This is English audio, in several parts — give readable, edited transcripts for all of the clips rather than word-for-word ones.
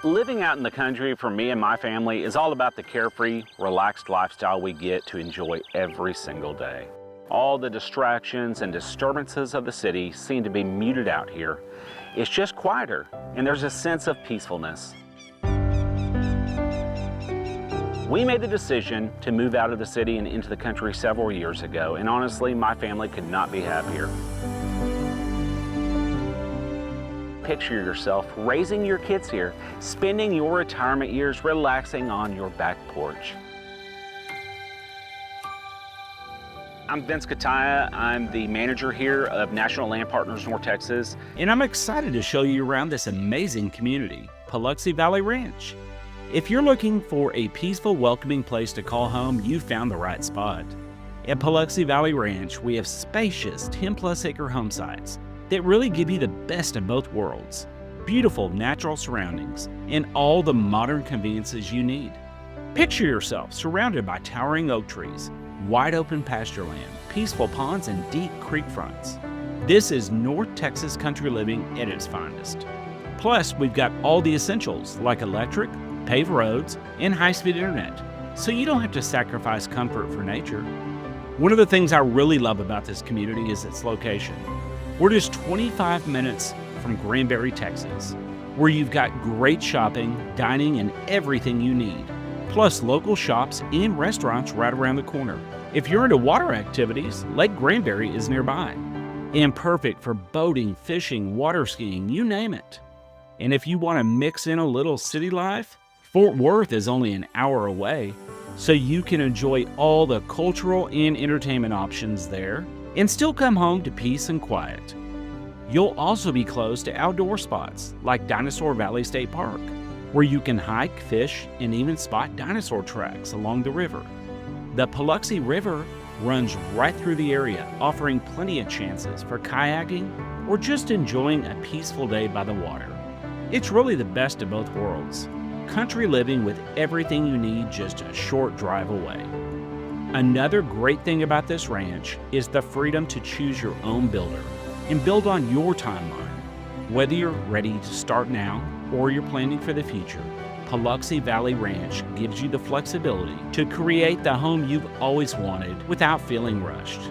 Living out in the country for me and my family is all about the carefree, relaxed lifestyle we get to enjoy every single day. All the distractions and disturbances of the city seem to be muted out here. It's just quieter, and there's a sense of peacefulness. We made the decision to move out of the city and into the country several years ago, and honestly, my family could not be happier. Picture yourself raising your kids here, spending your retirement years relaxing on your back porch. I'm Vince Kataya. I'm the manager here of National Land Partners North Texas. And I'm excited to show you around this amazing community, Paluxy Valley Ranch. If you're looking for a peaceful, welcoming place to call home, you found the right spot. At Paluxy Valley Ranch, we have spacious 10+ acre home sites that really give you the best of both worlds. Beautiful natural surroundings and all the modern conveniences you need. Picture yourself surrounded by towering oak trees, wide open pasture land, peaceful ponds, and deep creek fronts. This is North Texas country living at its finest. Plus, we've got all the essentials like electric, paved roads, and high-speed internet, so you don't have to sacrifice comfort for nature. One of the things I really love about this community is its location. We're just 25 minutes from Granbury, Texas, where you've got great shopping, dining, and everything you need, plus local shops and restaurants right around the corner. If you're into water activities, Lake Granbury is nearby, and perfect for boating, fishing, water skiing, you name it. And if you want to mix in a little city life, Fort Worth is only an hour away, so you can enjoy all the cultural and entertainment options there and still come home to peace and quiet. You'll also be close to outdoor spots like Dinosaur Valley State Park, where you can hike, fish, and even spot dinosaur tracks along the river. The Paluxy River runs right through the area, offering plenty of chances for kayaking or just enjoying a peaceful day by the water. It's really the best of both worlds. Country living with everything you need just a short drive away. Another great thing about this ranch is the freedom to choose your own builder and build on your timeline. Whether you're ready to start now or you're planning for the future, Paluxy Valley Ranch gives you the flexibility to create the home you've always wanted without feeling rushed.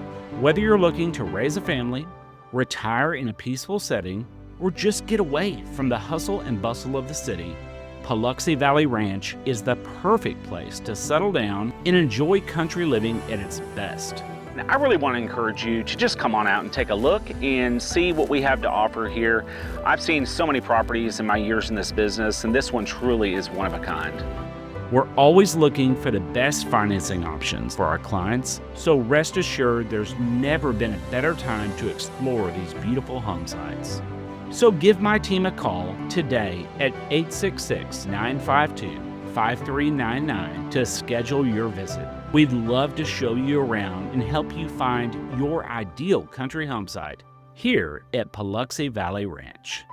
Whether you're looking to raise a family, retire in a peaceful setting, or just get away from the hustle and bustle of the city, Paluxy Valley Ranch is the perfect place to settle down and enjoy country living at its best. Now, I really want to encourage you to just come on out and take a look and see what we have to offer here. I've seen so many properties in my years in this business, and this one truly is one of a kind. We're always looking for the best financing options for our clients, so rest assured there's never been a better time to explore these beautiful home sites. So give my team a call today at 866-952-5399 to schedule your visit. We'd love to show you around and help you find your ideal country home site here at Paluxy Valley Ranch.